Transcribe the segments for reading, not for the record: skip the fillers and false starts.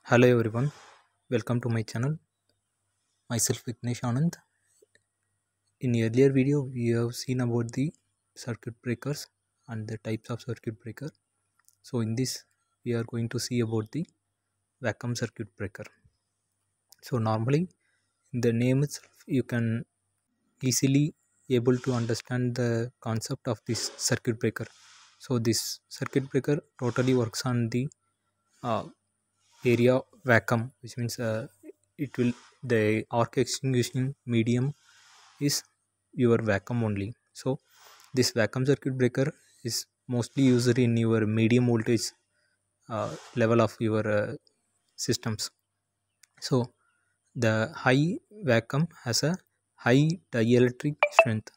Hello everyone, welcome to my channel. Myself Vignesh Anand. In earlier video, we have seen about the circuit breakers and the types of circuit breaker. So in this, we are going to see about the vacuum circuit breaker. So normally, in the name itself, you can easily able to understand the concept of this circuit breaker. So this circuit breaker totally works on the uh, area vacuum, which means it will the arc extinguishing medium is your vacuum only. So this vacuum circuit breaker is mostly used in your medium voltage level of your systems. So the high vacuum has a high dielectric strength,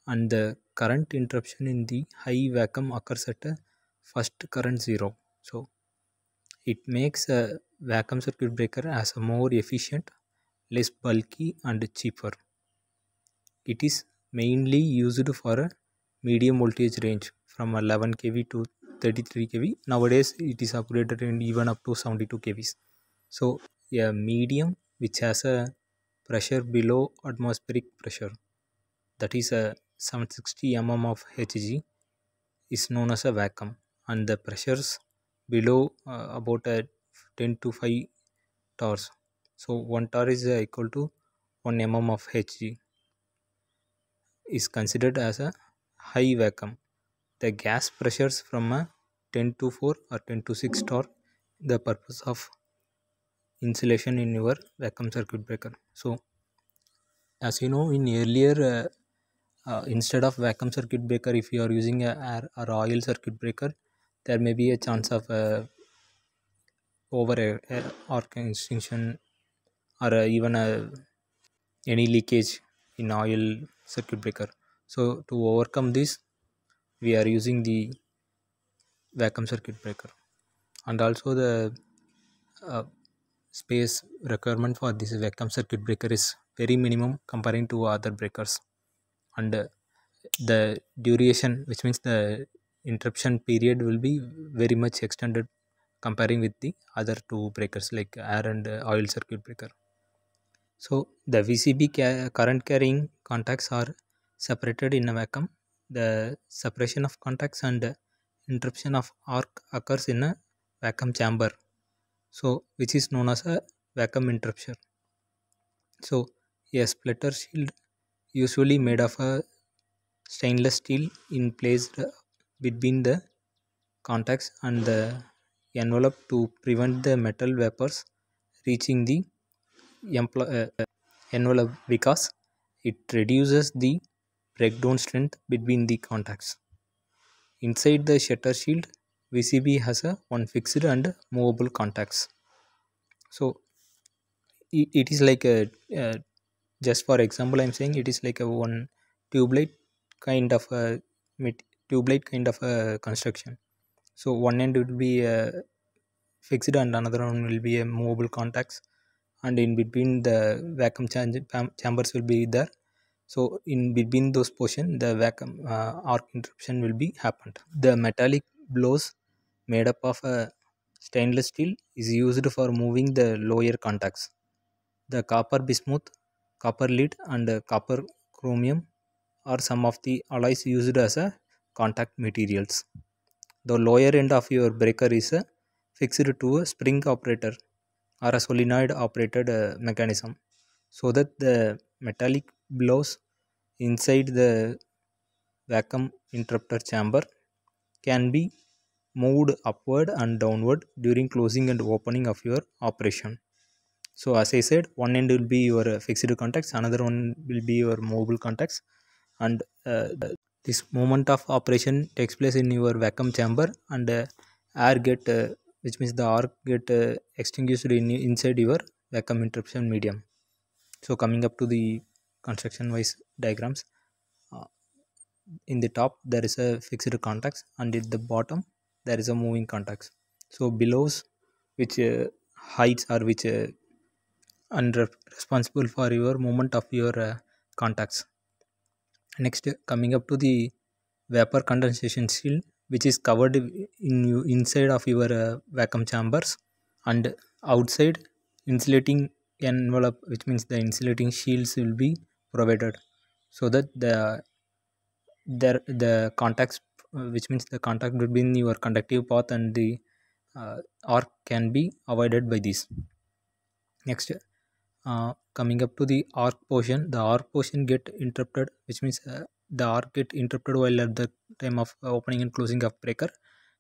and the current interruption in the high vacuum occurs at a first current zero. So it makes a vacuum circuit breaker as a more efficient, less bulky and cheaper. It is mainly used for a medium voltage range from 11 kV to 33 kV. Nowadays it is upgraded and even up to 72 kV. So a medium which has a pressure below atmospheric pressure, that is a 760 mm of Hg, is known as a vacuum, and the pressures below about a 10 to 5 torrs. So 1 torr is equal to 1 mm of Hg, is considered as a high vacuum. The gas pressures from a 10 to 4 or 10 to 6 torr, the purpose of insulation in your vacuum circuit breaker. So as you know, in earlier instead of vacuum circuit breaker, if you are using a air or oil circuit breaker, there may be a chance of over a arc extinction or even any leakage in oil circuit breaker. So to overcome this, we are using the vacuum circuit breaker. And also the uh, space requirement for this vacuum circuit breaker is very minimum comparing to other breakers. And the duration, which means the interruption period, will be very much extended comparing with the other two breakers like air and oil circuit breaker. So the VCB current carrying contacts are separated in a vacuum. The separation of contacts and interruption of arc occurs in a vacuum chamber, so which is known as a vacuum interruption. So a splitter shield, usually made of a stainless steel, in placed between the contacts and the envelope to prevent the metal vapors reaching the envelope, because it reduces the breakdown strength between the contacts. Inside the shutter shield, VCB has a one fixed and movable contacts. So it is like a just for example, I'm saying it is like a one tubelite kind of a tubelite kind of a construction. So one end will be fixed and another one will be a movable contacts, and in between the vacuum chambers will be there. So in between those portion, the vacuum arc interruption will be happened. The metallic blows made up of a stainless steel is used for moving the lower contacts. The copper bismuth, copper lead and copper chromium are some of the alloys used as a contact materials. The lower end of your breaker is fixed to a spring operator or a solenoid operated mechanism, so that the metallic blows inside the vacuum interrupter chamber can be moved upward and downward during closing and opening of your operation. So as I said, one end will be your fixed contacts, another one will be your movable contacts, and this moment of operation takes place in your vacuum chamber, and air get which means the arc get extinguished inside your vacuum interruption medium. So coming up to the construction wise diagrams, uh, in the top there is a fixed contacts, and at the bottom there is a moving contacts. So belows which heights are which and responsible for your movement of your contacts. Next, coming up to the vapor condensation shield, which is covered inside of your vacuum chambers, and outside insulating envelope, which means the insulating shields will be provided, so that the contacts, which means the contact between your conductive path and the arc can be avoided by this. Next, coming up to the arc portion, the arc portion get interrupted, which means the arc get interrupted while at the time of opening and closing of breaker,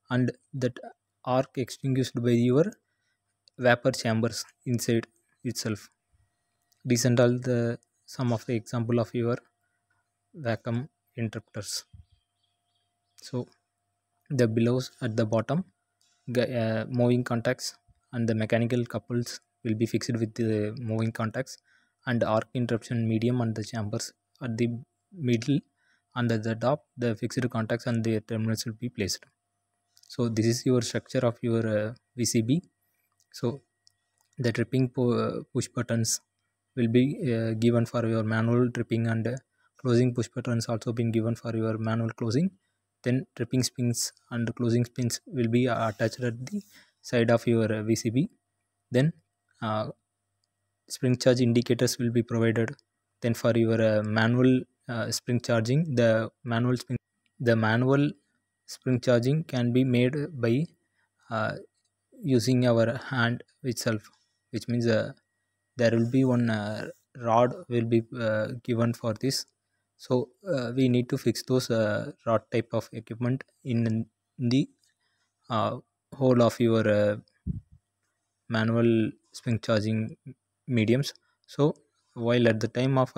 and that arc extinguished by your vapor chambers inside itself. These and all the some of the example of your vacuum interrupters. So the belows at the bottom, moving contacts and the mechanical couples will be fixed with the moving contacts, and arc interruption medium and the chambers at the middle, and at the top the fixed contacts and the terminals will be placed. So this is your structure of your VCB. So the tripping push buttons will be given for your manual tripping, and closing push buttons also been given for your manual closing. Then tripping springs and closing springs will be attached at the side of your VCB. Then uh, spring charge indicators will be provided. Then for your manual spring charging, the manual spring charging can be made by uh, using our hand itself, which means there will be one rod will be given for this. So we need to fix those rod type of equipment in the uh, whole of your manual spring charging mediums. So while at the time of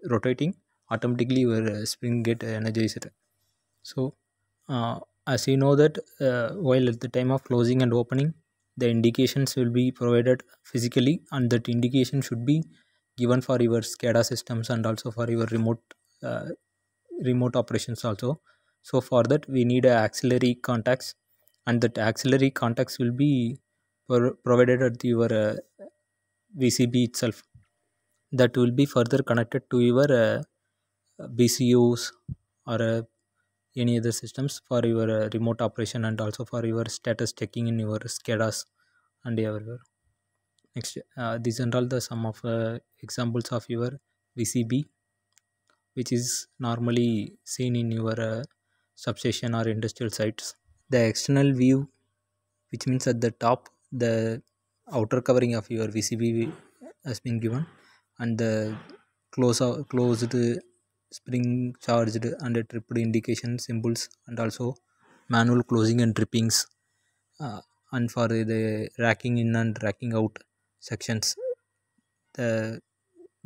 rotating, automatically your spring get energized. So as you know that while at the time of closing and opening, the indications will be provided physically, and that indication should be given for your SCADA systems and also for your uh, remote operations also. So for that we need auxiliary contacts, and that auxiliary contacts will be provided at your VCB itself, that will be further connected to your BCUs or any other systems for your remote operation, and also for your status checking in your SCADAs and everywhere. Next, these are all the some of examples of your VCB, which is normally seen in your substation or industrial sites. The external view, which means at the top, the outer covering of your VCB has been given, and the closed spring charged and tripped indication symbols, and also manual closing and trippings, uh, and for the racking in and racking out sections, the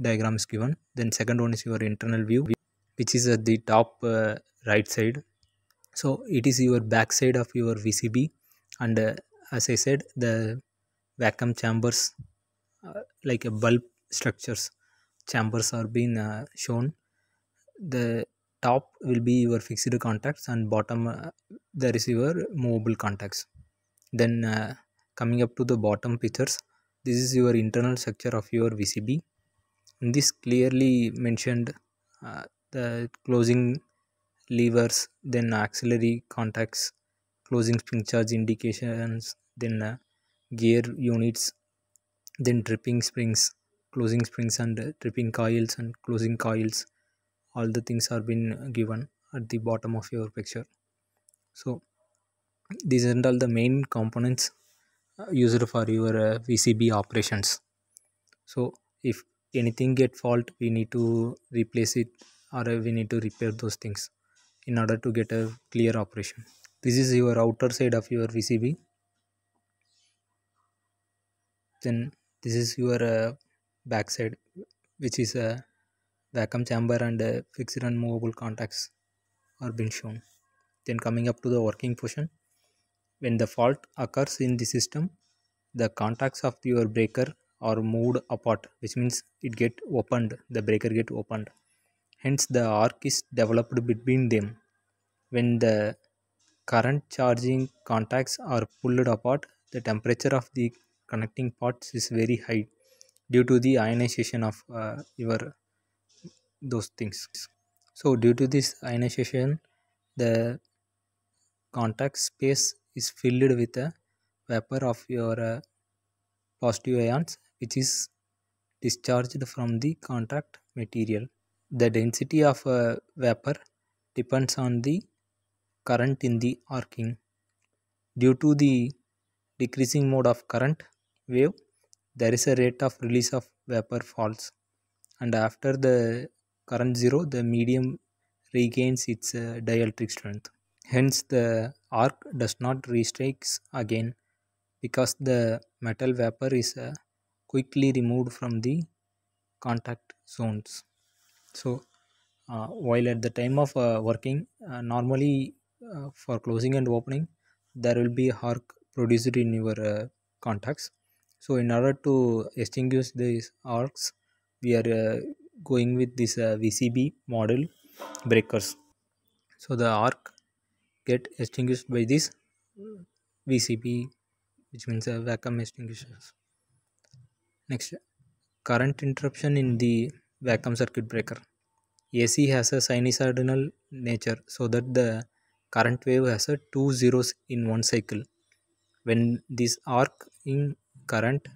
diagram is given. Then second one is your internal view, which is at the top right side. So it is your back side of your VCB, and as I said, the vacuum chambers, like a bulb structures chambers are being shown. The top will be your fixed contacts, and bottom there is your movable contacts. Then coming up to the bottom pictures, this is your internal structure of your VCB. In this clearly mentioned the closing levers, then auxiliary contacts, closing spring charge indications, then gear units, then tripping springs, closing springs, and tripping coils and closing coils. All the things are been given at the bottom of your picture. So these are all the main components used for your VCB operations. So if anything get fault, we need to replace it, or we need to repair those things in order to get a clear operation. This is your outer side of your VCB. Then this is your back side, which is a vacuum chamber, and fixed and movable contacts are being shown. Then coming up to the working portion, when the fault occurs in the system, the contacts of your breaker are moved apart, which means it get opened, the breaker get opened. Hence the arc is developed between them. When the current charging contacts are pulled apart, the temperature of the connecting parts is very high due to the ionization of your those things. So due to this ionization, the contact space is filled with a vapor of your positive ions which is discharged from the contact material. The density of vapor depends on the current in the arcing. Due to the decreasing mode of current wave, there is a rate of release of vapor falls, and after the current zero, the medium regains its dielectric strength. Hence, the arc does not restrikes again because the metal vapor is quickly removed from the contact zones. So, while at the time of working, normally for closing and opening, there will be arc produced in your contacts. So, in order to extinguish these arcs, we are going with this VCB model breakers. So, the arc get extinguished by this VCB, which means vacuum extinguishers. Next, current interruption in the vacuum circuit breaker. AC has a sinusoidal nature so that the current wave has a two zeros in one cycle. When this arc in current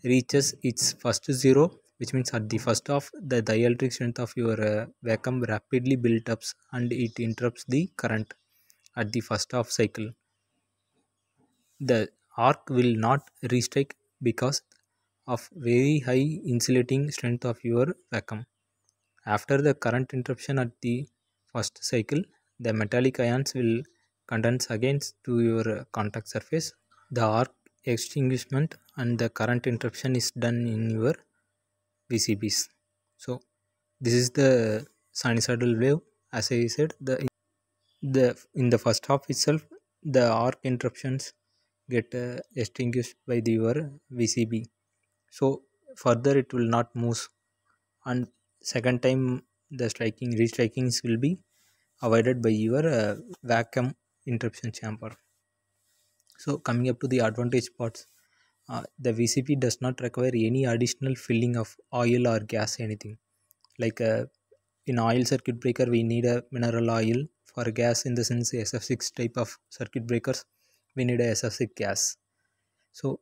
reaches its first zero, which means at the first of the dielectric strength of your vacuum rapidly built up and it interrupts the current at the first of cycle. The arc will not restrike because of very high insulating strength of your vacuum. After the current interruption at the first cycle, the metallic ions will condense against to your contact surface. The arc extinguishment and the current interruption is done in your VCBs. So this is the sinusoidal wave. As I said, the in the first half itself, the arc interruptions get extinguished by your VCB. So further it will not move, and second time the restrikings will be avoided by your vacuum interruption chamber. So coming up to the advantage parts, the VCP does not require any additional filling of oil or gas anything. Like in oil circuit breaker we need a mineral oil. For gas in the sense SF6 type of circuit breakers we need a SF6 gas. So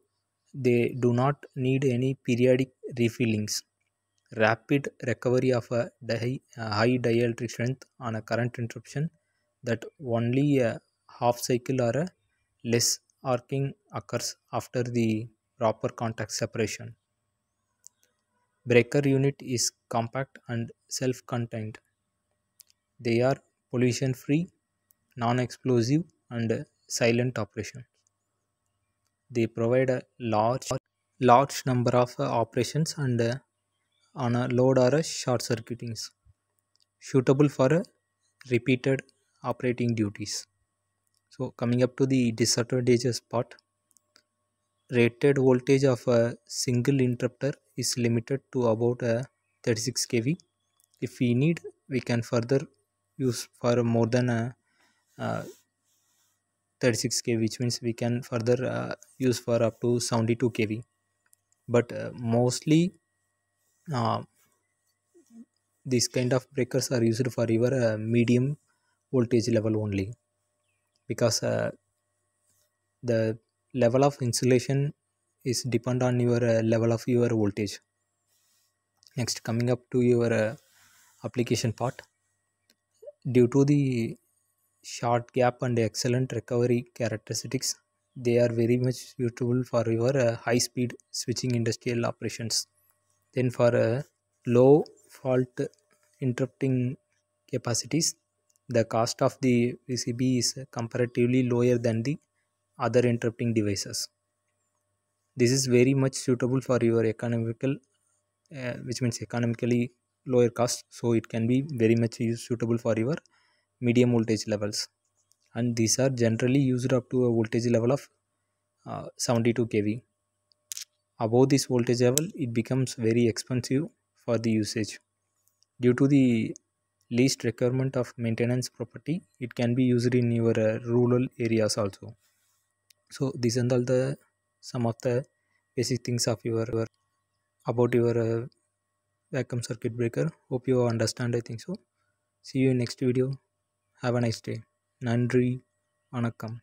they do not need any periodic refillings. Rapid recovery of a high dielectric strength on a current interruption that only a half cycle or a less arcing occurs after the proper contact separation. Breaker unit is compact and self-contained. They are pollution-free, non-explosive and silent operation. They provide a large number of operations and on a load or a short circuitings, suitable for a repeated operating duties. So coming up to the disadvantages part, rated voltage of a single interrupter is limited to about 36 kV. If we need, we can further use for more than 36 kV, which means we can further use for up to 72 kV. But mostly uh, these kind of breakers are used for your medium voltage level only, because the level of insulation is depend on your level of your voltage. Next, coming up to your application part, due to the short gap and excellent recovery characteristics, they are very much suitable for your high speed switching industrial operations. Then for low fault interrupting capacities, the cost of the PCB is comparatively lower than the other interrupting devices. This is very much suitable for your economical, which means economically lower cost. So it can be very much suitable for your medium voltage levels, and these are generally used up to a voltage level of 72 kV. Above this voltage level, it becomes very expensive for the usage. Due to the least requirement of maintenance property, it can be used in your rural areas also. So these are all the some of the basic things of your about your vacuum circuit breaker. Hope you understand. I think so. See you in next video. Have a nice day. Nandri, vanakkam.